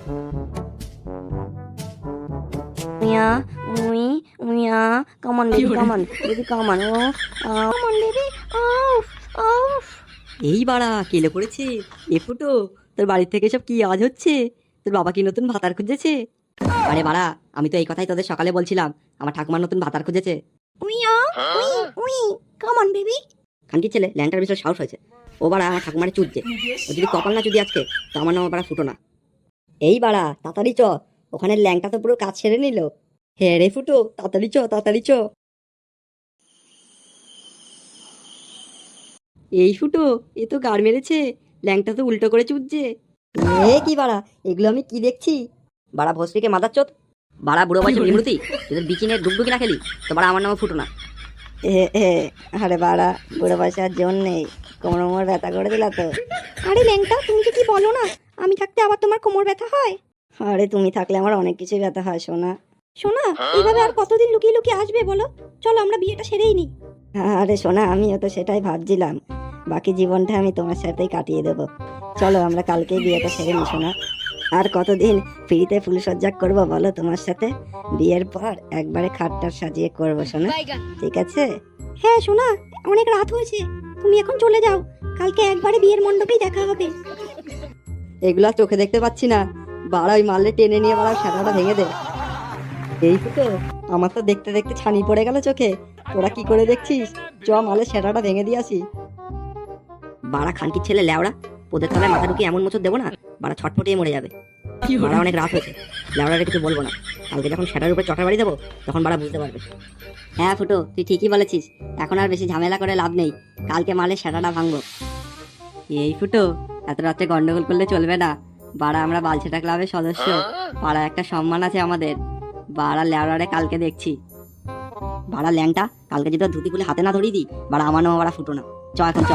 Uya, uya, come on, baby, come on, baby, come on, come on, baby, এই বাড়া কেলে পড়েছে এ ফুটো, তোর বাড়ির থেকে সব কি আওয়াজ হচ্ছে? তোর বাবা কি নতুন ভাতার খুঁজেছে? আরে বাড়া, আমি তো এই কথাই তোদের সকালে বলছিলাম, আমার ঠাকুমার নতুন ভাতার খুঁজেছে। uya, come on, baby. খানকি ছেলে ল্যাংটার বিষয় সাহস হয়েছে, ও বাড়া আমার ঠাকুমারে চুদছে। ও যদি কপাল না চুদি আজকে, তো আমার নাম বাড়া ফুটো না। এই বাড়া তাড়াতাড়ি চ, ওখানে ল্যাংটা তো পুরো কাজ সেরে নিল। হ্যাঁ রে ফুটো, তাড়াতাড়ি চ, তাড়াতাড়ি চ। এই ফুটো, এ তো গাড় মেরেছে, ল্যাংটা তো উল্টো করে চুদছে। এ কি বাড়া, এগুলো আমি কি দেখছি? বাড়া ভস্রীকে মাদার চোদ, বাড়া বুড়ো বয়সে বিমূর্তি, তোদের বিচিনে ডুবডুকি না খেলি তো বাড়া আমার নামে ফুটো না। আরে বাড়া, বুড়ো বয়সে আর জন নেই, কোমর ব্যথা করে দিলা তো। আরে ল্যাংটা, তুমি কি বলো না, আমি থাকতে আবার তোমার কোমর ব্যথা হয়? আরে তুমি থাকলে আমার অনেক কিছুই ব্যথা হয় সোনা। সোনা, এইভাবে আর কতদিন লুকিয়ে লুকিয়ে আসবে বলো? চলো আমরা বিয়েটা সেরেই নি। আরে সোনা, আমিও তো সেটাই ভাবছিলাম, বাকি জীবনটা আমি তোমার সাথেই কাটিয়ে দেবো। চলো আমরা কালকেই বিয়েটা সেরে নি সোনা। আর কতদিন ফ্রিতে ফুলসজ্জা করবো বলো তোমার সাথে? বিয়ের পর একবারে খাটটা সাজিয়ে করবো সোনা, ঠিক আছে? হ্যাঁ সোনা, অনেক রাত হয়েছে, তুমি এখন চলে যাও, কালকে একবারে বিয়ের মণ্ডপেই দেখা হবে। এগুলা চোখে দেখতে পাচ্ছি না, বাড়া ওই মারলে টেনে নিয়ে বাড়া সাঁটাটা ভেঙে দে। এই তো, আমার তো দেখতে দেখতে ছানি পড়ে গেল চোখে, তোরা কি করে দেখছিস? চ মালে সেটাটা ভেঙে দিয়ে আসি। বাড়া খানকির ছেলে ল্যাওড়া, ওদের তলায় মাথা ঢুকিয়ে এমন মোচড় দেবো না, বাড়া ছটফটিয়ে মরে যাবে। বাড়া অনেক রাত হয়েছে, ল্যাওড়ারে কিছু বলবো না, কালকে যখন সেটার উপরে চটার বাড়ি দেবো তখন বাড়া বুঝতে পারবে। হ্যাঁ ফুটো, তুই ঠিকই বলেছিস, এখন আর বেশি ঝামেলা করে লাভ নেই, কালকে মালে সেটাটা ভাঙবো। এই ফুটো, এত রাত্রে গন্ডগোল করলে চলবে না, বাড়া আমরা বালছেটা ক্লাবের সদস্য, পাড়া একটা সম্মান আছে আমাদের। বাড়া ল্যাওড়ারে কালকে দেখছি। বাড়া ল্যাংটা, কালকে যদি ধুতি খুলে হাতে না ধরিয়ে দিই, বাড়া আমার নাম বাড়া ফুটো না। চ এখন চ।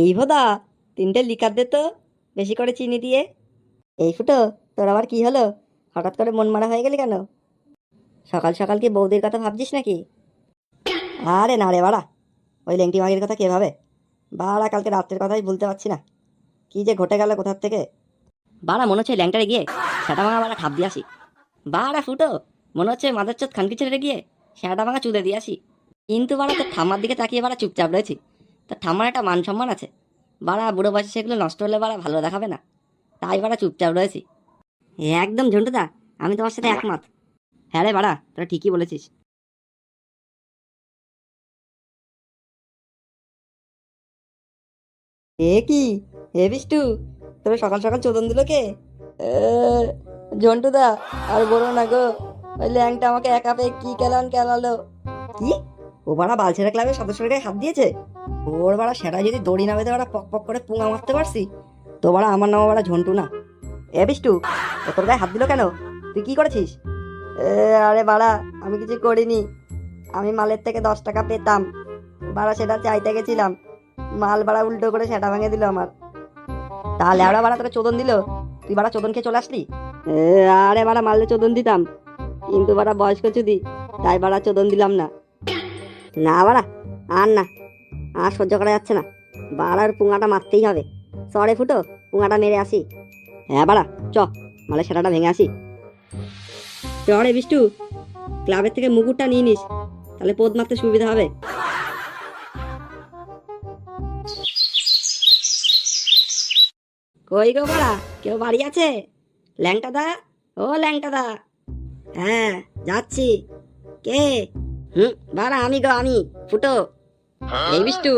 এই ভোদা, 3টে লিকার দে তো, বেশি করে চিনি দিয়ে। এই ফুটো, তোর আবার কি হলো? হঠাৎ করে মন মারা হয়ে গেলি কেন? সকাল সকাল কি বৌদির কথা ভাবছিস নাকি? আরে না রে বাড়া, ওই লেংটি মাগির কথা কে ভাবে? বাড়া কালকে রাত্রের কথাই ভুলতে পারছি না, কি যে ঘটে গেল কোথার থেকে। বাড়া মনে হচ্ছে ল্যাংটারে গিয়ে সেটা ভাঙা বাড়া ঠাপ দিয়ে আসি। বাড়া ফুটো, মনে হচ্ছে মাদার চোদ খানকি ছেড়ে গিয়ে সেটা ভাঙা চুদে দিয়ে আসি। কিন্তু বাড়া তোর ঠাম্মার দিকে তাকিয়ে বাড়া চুপচাপ রয়েছি, তোর ঠাম্মার একটা মান সম্মান আছে, বাড়া বুড়ো বয়সে সেগুলো নষ্ট হলে বাড়া ভালো দেখাবে না, তাই বাড়া চুপচাপ রয়েছি। একদম ঝন্টুদা, আমি তোমার সাথে একমত। হ্যাঁ রে বাড়া, তোরা ঠিকই বলেছিস। এ কি, হে বিষ্টু, তোর সকাল সকাল চোদন দিল কে? ঝন্টুদা, আর বলো না গো, ওই ল্যাংটা আমাকে একা পেয়ে কি কেলালো। কি? ও বাড়া বালছেরা ক্লাবের সদস্যের গায়ে হাত দিয়েছে? ওর বাড়া সেটা যদি দড়ি না বেঁধে বাড়া পক পক করে পুঙা মারতে পারছি, তো বাড়া আমার নাম বাড়া ঝন্টু না। এ বিষ্টু, ও তোর গায়ে হাত দিল কেন? তুই কি করেছিস? আরে বাড়া, আমি কিছু করিনি, আমি মালের থেকে 10 টাকা পেতাম, বাড়া সেটা চাইতে গেছিলাম, মাল বাড়া উল্টো করে সেটা ভেঙে দিল আমার। তাহলে আবার বাড়া তোকে চোদন দিল, তুই বাড়া চোদন খেয়ে চলে আসলি? আরে বাড়া মারলে চোদন দিতাম, কিন্তু বাড়া বয়স্ক চুদি, তাই বাড়া চোদন দিলাম না। না বাড়া, আর না, আর সহ্য করা যাচ্ছে না, বাড়ার পুঙাটা মারতেই হবে। সরে ফুটো, পুঙাটা মেরে আসি। হ্যাঁ বাড়া, চ মালে সেটাটা ভেঙে আসি। চরে বিষ্টু, ক্লাবের থেকে মুকুটটা নিয়ে নিস, তাহলে পোদ মারতে সুবিধা হবে। কই গো বাড়া, কেউ বাড়ি আছে? ল্যাংটা দা, ও ল্যাংটা দা। হ্যাঁ যাচ্ছি। কে? বাড়া আমি গো, আমি ফুটো। এই বিষ্টু,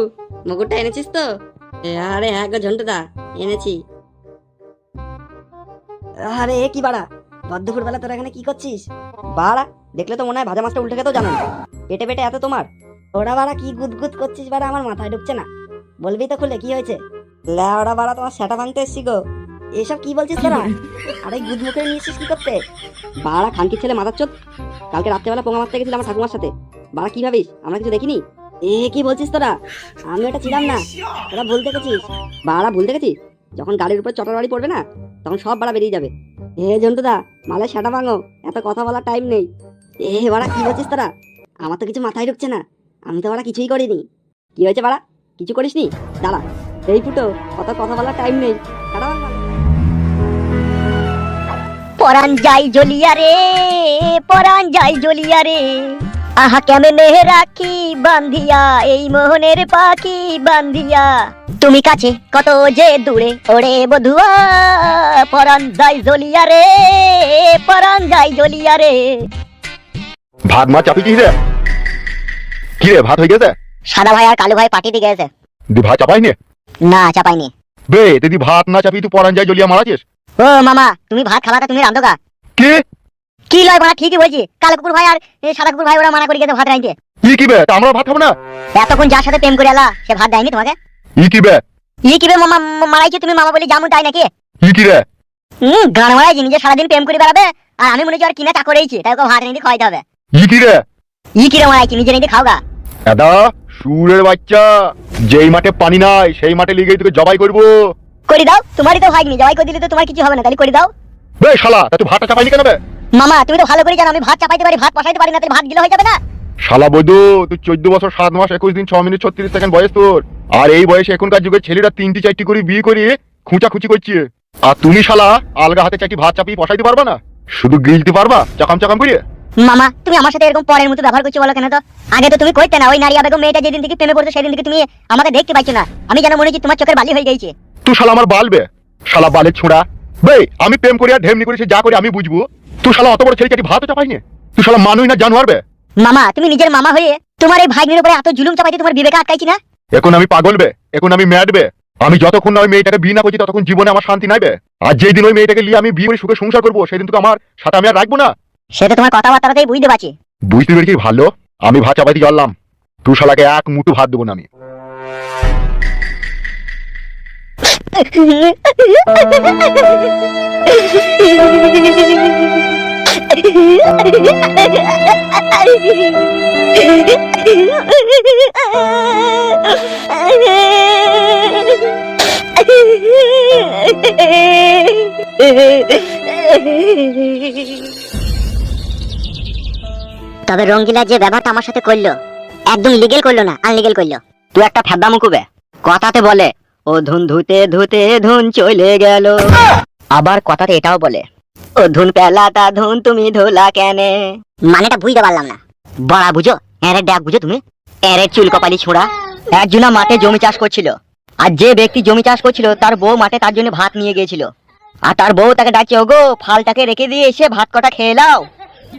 মুকুটটা এনেছিস তো? আরে হ্যাঁ গো ঝন্টু দা, এনেছি। আরে এ কি বাড়া, দুপুর বেলা তোরা এখানে কি করছিস? বাড়া, দেখলে তো মনে হয় ভাজা মাছটা উল্টে খেতেও জানো না, পেটে পেটে এত তোমার। ওরা বাড়া কি গুদগুদ করছিস বাড়া, আমার মাথায় ঢুকছে না, বলবি তো খুলে কি হয়েছে? ল্যাওড়া বাড়া, তোমার সেটা ভাঙতে এসছি গো। এসব কি বলছিস তোরা? আরে গুদ মুখে নিয়েছিস কি করতে? বাড়া খানকির ছেলে মাথার চোদ, কালকে রাত্রেবেলা পোঙা মারতে গেছিলাম আমার ঠাকুমার সাথে, বাড়া কি ভাবিস আমরা কিছু দেখিনি? এ কি বলছিস তোরা? আমি ওটা ছিলাম না, তোরা ভুল দেখেছিস। বাড়া ভুল দেখেছিস? যখন গাড়ির উপর চটার বাড়ি পড়বে না, তখন সব বাড়া বেরিয়ে যাবে। জন্টুদা, মালে সেটা ভাঙো, এত কথা বলার টাইম নেই। বাড়া কি বলছিস তোরা? আমার তো কিছু মাথায় ঢুকছে না, আমি তো বাড়া কিছুই করিনি। কি হয়েছে বাড়া? কিছু করিসনি? দাঁড়া, এই ফুটো, কত কথা বলার টাইম নেই। পরাণ যাই জ্বলিয়া রে, পরাণ যাই জ্বলিয়া রে, আহা কেমনে রাখি বান্ধিয়া এই মোহনের পাখি বান্ধিয়া, তুমি কাছে কত যে দূরে ওরে বধুয়া, পরাণ যাই জ্বলিয়া রে, পরাণ যাই জ্বলিয়া রে। ভাত মা চাপি কি রে? কি রে, ভাত হয়ে গেছে? সাদা ভাই আর কালু ভাই পার্টি দিয়ে গেছে। দি ভাত চাপাইনি? না চাপাইনি। বে দিদি ভাত না চাপি তুই পরান যাই জ্বলিয়া মারাছিস? ও মামা, তুমি ভাত খাবাটা তুমি রান্ধোগা? কি কি লয় মারা, ঠিকই বলছি। কালো কুকুর ভাই আর সাদা কুকুর ভাই ওরা মানা করে গেছে ভাত রাইতে। কি বে, তা আমরা ভাত খাবো না? এতক্ষণ যার সাথে প্রেম করে এলা সে ভাত দেয়নি তোমাকে? কি বে? কি বে মামা, মারাইছো তুমি মামা বলি জামু তাই নাকি? কি রে? গান মারাই নিজে সারাদিন প্রেম করে বেড়াবে, আর আমি মনে হচ্ছে আর কিনা চাকর রয়েছি, তাই ওকে ভাত রেঁধে খাওয়াইতে হবে। কি রে? কি রে মারাইছি, নিজে রেঁধে খাওগা। দাদা সুরের বাচ্চা, যেই মাঠে পানি নাই সেই মাঠে লিগেই তোকে জবাই করবো। করে দাও, তোমারই তো ভাগ্নি, জবাই করে দিলে তো তোমার কিছু হবে না, তাহলে করে দাও। বে শালা, তা তুই ভাতটা চাপাইনি কেন বে? মামা তুমি তো ভালো করে জানো আমি ভাত চাপাইতে পারি, ভাত বসাইতে পারি না, তাহলে ভাত গিলে হয়ে যাবে না? শালা বৈদু, তুই 14 বছর 7 মাস 21 দিন 6 মিনিট 36 সেকেন্ড বয়স তোর। আর এই বয়সে এখনকার যুগের ছেলেরা 3টি 4টি করে বিয়ে করে খুঁচাখুচি করছে। আর তুমি শালা আলগা হাতে চাটি ভাত চাপিয়ে বসাইতে পারবা না? শুধু গিলতে পারবা চাকাম চাকাম করে? মামা তুমি আমার সাথে এরকম পরের মতো ব্যবহার করছো বলো কেন? তো আগে তো তুমি কইতে না, ওই নারিয়া বেগম মেয়েটা যেদিন থেকে প্রেমে পড়তো সেদিন থেকে তুমি আমাকে দেখতে পাইছো না। আমি যেন মনে হচ্ছে তোমার চোখের বালি হয়ে গেছে। তুই শালা আমার বালবে, শালা বালের ছোঁড়া। বে আমি প্রেম করি আর ঢেমনি করি সে যা করে আমি বুঝবো। তুই শালা অত বড় ছেলে চাটি ভাতও চাপাইনি? তুই শালা মানুই না জানোয়ার বে? মামা তুমি নিজের মামা হয়ে তোমার এই ভাগ্নির উপরে এত জুলুম চাপাইতে তোমার বিবেকে আটকাইছি না? এখন আমি পাগল বে, এখন আমি ম্যাড বে। আমি যতক্ষণ না ওই মেয়েটাকে বিয়ে না করছি ততক্ষণ জীবনে আমার শান্তি নাইবে। আর যেই দিন ওই মেয়েটাকে নিয়ে আমি বিয়ে করে সুখে সংসার করবো সেদিন তোকে আমার সাথে আমি আর রাখবো না। সেটা তোমার কথাবার্তাতেই বুঝতে পারছি। বুঝতে পেরেছি ভালো, আমি ভাত চাপাইতে চললাম। তুই শালাকে এক মুঠো ভাত দেবো না আমি। তবে রঙ্গিলা যে ব্যবহারটা আমার সাথে করলো একদম লিগেল করলো না, আনলিগেল করলো। তুই একটা ফেদা মুকুবে কথাতে বলে ও ধুন ধুতে ধুতে ধুন চলে গেল, আবার কথাতে এটাও বলে ও ধুন পেলাটা ধুন তুমি ধোলা কেনে। মানেটা বুঝতে পারলাম না। বড়া বুঝো, এর ডাক বুঝো তুমি? এর চুল কপালি ছোঁড়া। একজনা মাঠে জমি চাষ করছিল, আর যে ব্যক্তি জমি চাষ করছিল তার বউ মাঠে তার জন্য ভাত নিয়ে গিয়েছিল। আর তার বউ তাকে ডাকছে ওগো ফালটাকে রেখে দিয়ে এসে ভাত কটা খেয়ে নাও।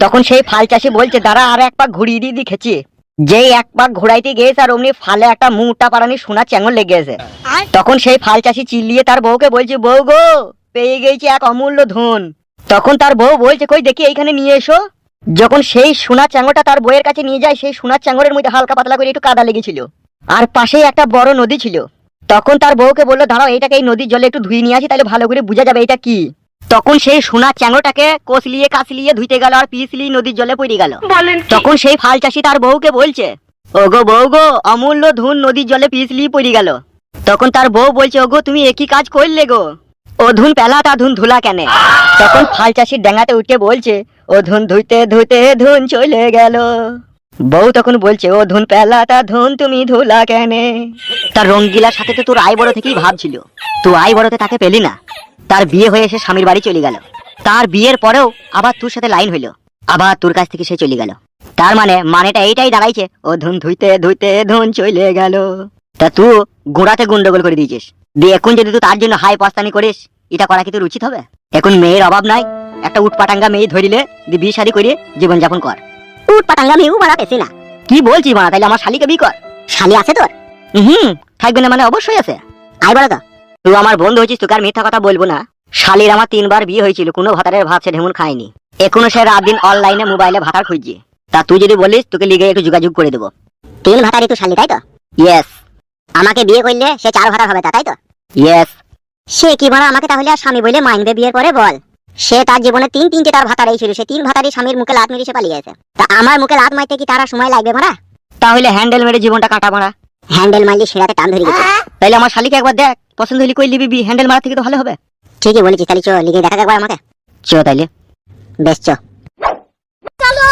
তখন সেই ফাল চাষি বলছে দাঁড়া আর এক পাক ঘুরিয়ে দিয়ে দেখেছি। যেই এক পাক ঘুরাইতে গেছে আর অমনি ফালে একটা মুটা পাড়ানি সোনা চ্যাঙল লেগে গেছে। তখন সেই ফাল চাষি চিল্লিয়ে তার বউকে বলছে বউ গো পেয়ে গেছি এক অমূল্য ধন। তখন তার বউ বলছে কই দেখি এইখানে নিয়ে এসো। যখন সেই সোনা চ্যাঙলটা তার বউয়ের কাছে নিয়ে যায়, সেই সোনার চ্যাঙলের মধ্যে হালকা পাতলা করে একটু কাদা লেগেছিল, আর পাশেই একটা বড় নদী ছিল। তখন তার বউকে বললো দাঁড়াও এইটাকে এই নদীর জলে একটু ধুয়ে নিয়ে আসি, তাহলে ভালো করে বোঝা যাবে এটা কি। তখন সেই সোনার চ্যাঙটাকে কষলিয়ে কাশলিয়ে ধুইতে গেল আর পিছলিয়ে নদীর জলে পড়ে গেল। তখন সেই ফাল চাষি তার বউকে বলছে ওগো বউ গো অমূল্য ধুন নদীর জলে পিছলিয়ে পড়ে গেল। তখন তার বউ বলছে ওগো তুমি একই কাজ করলে গো, ও ধুন পেলা তা ধুন ধুলা কেন। তখন ফাল চাষির ডেঙ্গাতে উঠে বলছে ও ধুন ধুইতে ধুইতে ধুন চলে গেল। বউ তখন বলছে ও ধুন পেলা তা ধুন তুমি ধুলা কেন। তার রঙ্গিলার সাথে তো তোর আই বড় থেকেই ভাব ছিল, তুই আই বড়তে তাকে পেলি না। তার বিয়ে হয়ে এসে স্বামীর বাড়ি চলে গেল, তার বিয়ের পরেও আবার তোর সাথে লাইন হইলো, আবার তোর কাছ থেকে সে চলে গেল। তার মানেটা এইটাই দাঁড়াইছে ও ধুন ধুইতে ধুইতে ধুন চলে গেল। তা তুই গোড়াতে গন্ডগোল করে দিয়েছিস, দিয়ে এখন যদি তুই তার জন্য হাই পস্তানি করিস, এটা করা কি তোর উচিত হবে? এখন মেয়ের অভাব নাই, একটা উটপাটাঙ্গা মেয়ে ধরিলে দিয়ে বিয়ে শাদী করে জীবনযাপন কর। উটপাটাঙ্গা মেয়েও মারা পেছি না। কি বলছিস মারা? তাইলে আমার শালিকে বিয়ে কর। শালি আছে তোর? থাকবে না মানে অবশ্যই আছে। আই বলো তো, তুই আমার বন্ধু হয়েছিস, তোকে আর মিথ্যা কথা বলবো না। শালির আমার 3 বার বিয়ে হয়েছিল, কোনো ভাতারের ভাত সে ঢেমুন খায়নি। এখনো সে রাত দিন অনলাইনে মোবাইলে ভাতার খুঁজছে। তা তুই যদি বলিস তোকে লিগে একটু যোগাযোগ করে দেবো। 3 ভাতারই তো শালি তাই তো? ইয়েস। আমাকে বিয়ে করলে সে 4 ভাতার হবে তাই তো? ইয়েস। সে কি বলা আমাকে তাহলে আর স্বামী বলে মানবে বিয়ের পরে বল? সে তার জীবনে 3-3টে তার ভাতারই ছিল, সে 3 ভাতারই স্বামীর মুখে লাত মেরে সে পালিয়ে গেছে। তা আমার মুখে লাত মারতে কি তারা সময় লাগবে মারা? তাহলে হ্যান্ডেল মেরে জীবনটা কাটা মারা। হ্যান্ডেল মারলে সেরাতে টান ধরে গেছে। তাইলে আমার শালিকে একবার দেখ, পছন্দ হলে কই লিবি, হ্যান্ডেল মারা থেকে তো ভালো হবে। ঠিকই বলেছিস, তাহলে চল লিগে দেখা একবার আমাকে। চো তাইলে, বেশ চো। চলো।